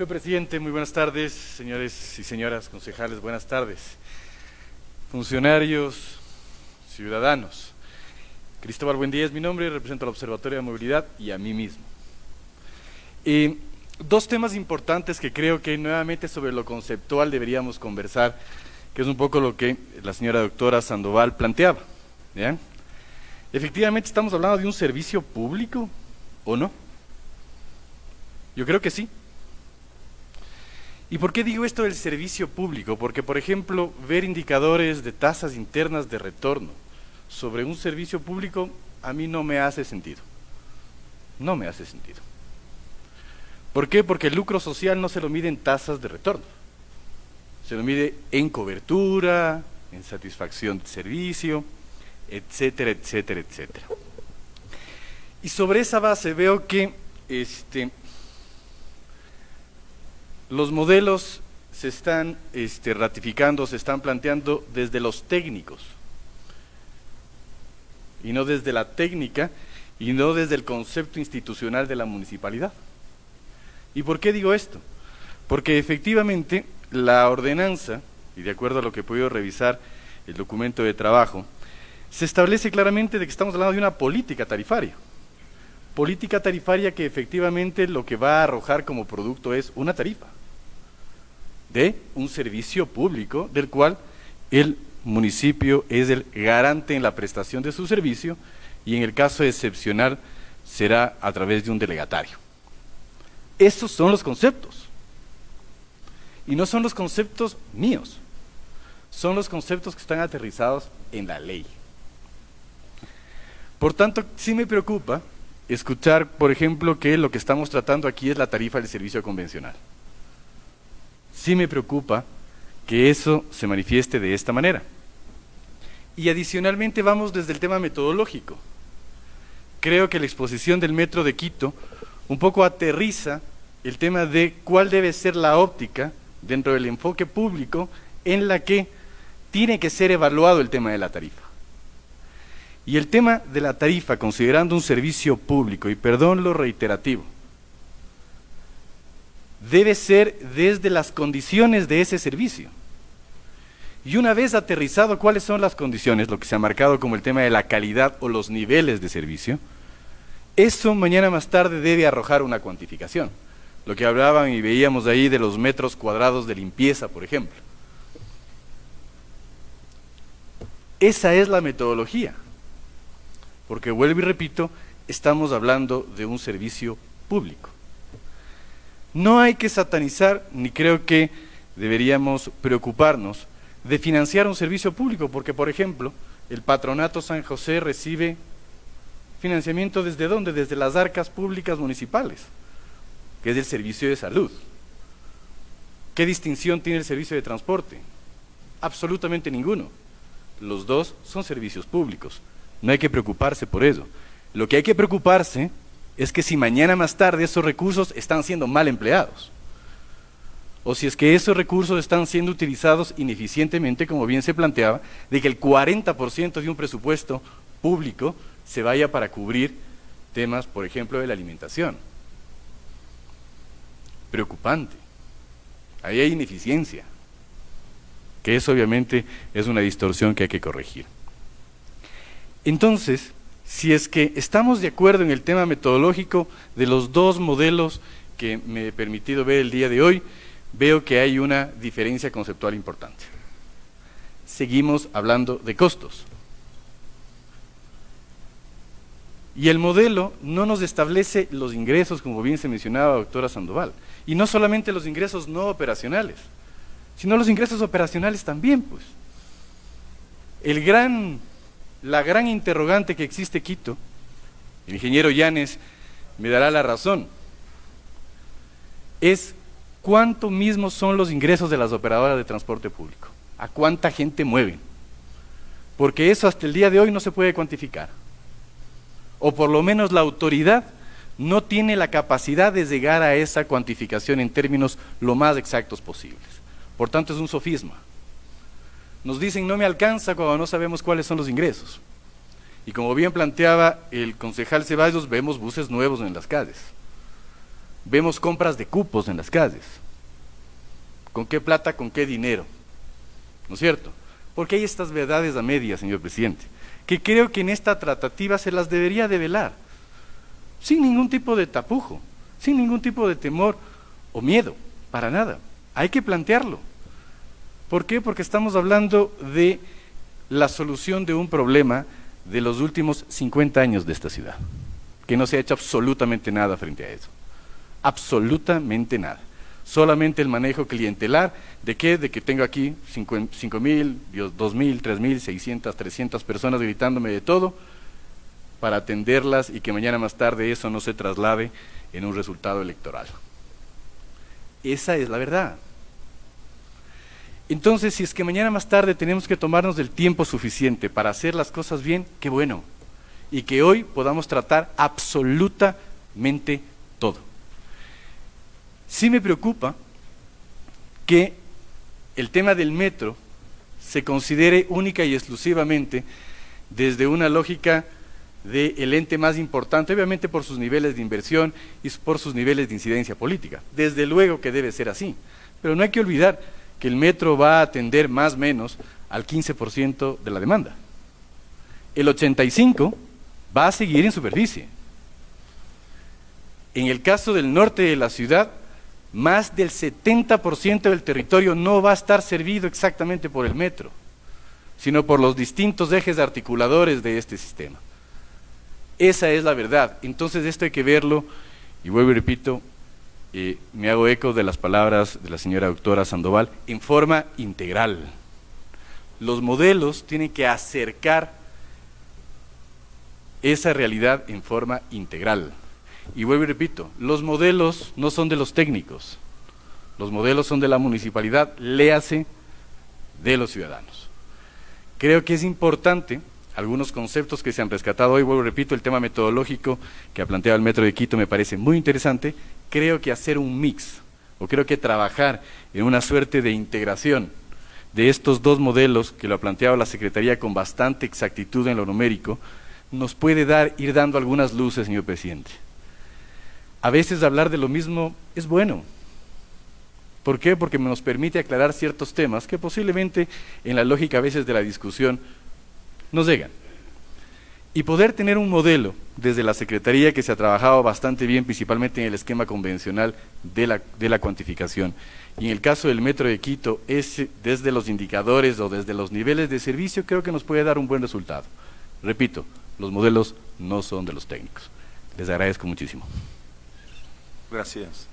Señor presidente, muy buenas tardes, señores y señoras concejales, buenas tardes. Funcionarios, ciudadanos. Cristóbal Buendía es mi nombre, represento al Observatorio de Movilidad y a mí mismo. Dos temas importantes que creo que nuevamente sobre lo conceptual deberíamos conversar, que es un poco lo que la señora doctora Sandoval planteaba. ¿Ya? Efectivamente, ¿estamos hablando de un servicio público o no? Yo creo que sí. ¿Y por qué digo esto del servicio público? Porque, por ejemplo, ver indicadores de tasas internas de retorno sobre un servicio público a mí no me hace sentido. No me hace sentido. ¿Por qué? Porque el lucro social no se lo mide en tasas de retorno. Se lo mide en cobertura, en satisfacción de servicio, etcétera, etcétera, etcétera. Y sobre esa base veo que los modelos se están ratificando, se están planteando desde los técnicos, y no desde la técnica, y no desde el concepto institucional de la municipalidad. ¿Y por qué digo esto? Porque efectivamente la ordenanza, y de acuerdo a lo que he podido revisar el documento de trabajo, se establece claramente de que estamos hablando de una política tarifaria. Política tarifaria que efectivamente lo que va a arrojar como producto es una tarifa de un servicio público del cual el municipio es el garante en la prestación de su servicio y en el caso excepcional será a través de un delegatario. Estos son los conceptos. Y no son los conceptos míos, son los conceptos que están aterrizados en la ley. Por tanto, sí me preocupa escuchar, por ejemplo, que lo que estamos tratando aquí es la tarifa del servicio convencional. Sí me preocupa que eso se manifieste de esta manera. Y adicionalmente vamos desde el tema metodológico. Creo que la exposición del Metro de Quito un poco aterriza el tema de cuál debe ser la óptica dentro del enfoque público en la que tiene que ser evaluado el tema de la tarifa. Y el tema de la tarifa, considerando un servicio público, y perdón lo reiterativo, debe ser desde las condiciones de ese servicio. Y una vez aterrizado cuáles son las condiciones, lo que se ha marcado como el tema de la calidad o los niveles de servicio, eso mañana más tarde debe arrojar una cuantificación. Lo que hablaban y veíamos ahí de los metros cuadrados de limpieza, por ejemplo. Esa es la metodología. Porque vuelvo y repito, estamos hablando de un servicio público. No hay que satanizar, ni creo que deberíamos preocuparnos de financiar un servicio público, porque, por ejemplo, el Patronato San José recibe financiamiento ¿desde dónde? Desde las arcas públicas municipales, que es el servicio de salud. ¿Qué distinción tiene el servicio de transporte? Absolutamente ninguno. Los dos son servicios públicos. No hay que preocuparse por eso. Lo que hay que preocuparse es que si mañana más tarde esos recursos están siendo mal empleados, o si es que esos recursos están siendo utilizados ineficientemente, como bien se planteaba, de que el 40% de un presupuesto público se vaya para cubrir temas, por ejemplo, de la alimentación. Preocupante. Ahí hay ineficiencia, que eso obviamente es una distorsión que hay que corregir. Entonces, si es que estamos de acuerdo en el tema metodológico de los dos modelos que me he permitido ver el día de hoy, veo que hay una diferencia conceptual importante. Seguimos hablando de costos. Y el modelo no nos establece los ingresos, como bien se mencionaba, doctora Sandoval. Y no solamente los ingresos no operacionales, sino los ingresos operacionales también, pues. La gran interrogante que existe Quito, el ingeniero Llanes me dará la razón, es cuánto mismo son los ingresos de las operadoras de transporte público, a cuánta gente mueven, porque eso hasta el día de hoy no se puede cuantificar, o por lo menos la autoridad no tiene la capacidad de llegar a esa cuantificación en términos lo más exactos posibles. Por tanto, es un sofisma. Nos dicen no me alcanza cuando no sabemos cuáles son los ingresos. Y como bien planteaba el concejal Ceballos, vemos buses nuevos en las calles. vemos compras de cupos en las calles. ¿Con qué plata, con qué dinero? ¿No es cierto? Porque hay estas verdades a medias, señor presidente, que creo que en esta tratativa se las debería develar, sin ningún tipo de tapujo, sin ningún tipo de temor o miedo, para nada. Hay que plantearlo. ¿Por qué? Porque estamos hablando de la solución de un problema de los últimos 50 años de esta ciudad, que no se ha hecho absolutamente nada frente a eso. Absolutamente nada. Solamente el manejo clientelar, ¿de qué? De que tengo aquí 5.000, 2.000, 3.000, 600, 300 personas gritándome de todo para atenderlas y que mañana más tarde eso no se traslade en un resultado electoral. Esa es la verdad. Entonces, si es que mañana más tarde tenemos que tomarnos el tiempo suficiente para hacer las cosas bien, qué bueno. Y que hoy podamos tratar absolutamente todo. Sí me preocupa que el tema del metro se considere única y exclusivamente desde una lógica del ente más importante, obviamente por sus niveles de inversión y por sus niveles de incidencia política. Desde luego que debe ser así, pero no hay que olvidar que el metro va a atender más o menos al 15% de la demanda. El 85% va a seguir en superficie. En el caso del norte de la ciudad, más del 70% del territorio no va a estar servido exactamente por el metro, sino por los distintos ejes articuladores de este sistema. Esa es la verdad. Entonces esto hay que verlo, y vuelvo y repito, me hago eco de las palabras de la señora doctora Sandoval, en forma integral. Los modelos tienen que acercar esa realidad en forma integral. Y vuelvo y repito, los modelos no son de los técnicos, los modelos son de la municipalidad, léase de los ciudadanos. Creo que es importante, algunos conceptos que se han rescatado hoy, vuelvo y repito, el tema metodológico que ha planteado el Metro de Quito me parece muy interesante. Creo que hacer un mix, o creo que trabajar en una suerte de integración de estos dos modelos que lo ha planteado la Secretaría con bastante exactitud en lo numérico, nos puede ir dando algunas luces, señor presidente. A veces hablar de lo mismo es bueno. ¿Por qué? Porque nos permite aclarar ciertos temas que posiblemente en la lógica a veces de la discusión nos llegan. Y poder tener un modelo desde la Secretaría que se ha trabajado bastante bien, principalmente en el esquema convencional de la cuantificación. Y en el caso del Metro de Quito, es desde los indicadores o desde los niveles de servicio, creo que nos puede dar un buen resultado. Repito, los modelos no son de los técnicos. Les agradezco muchísimo. Gracias.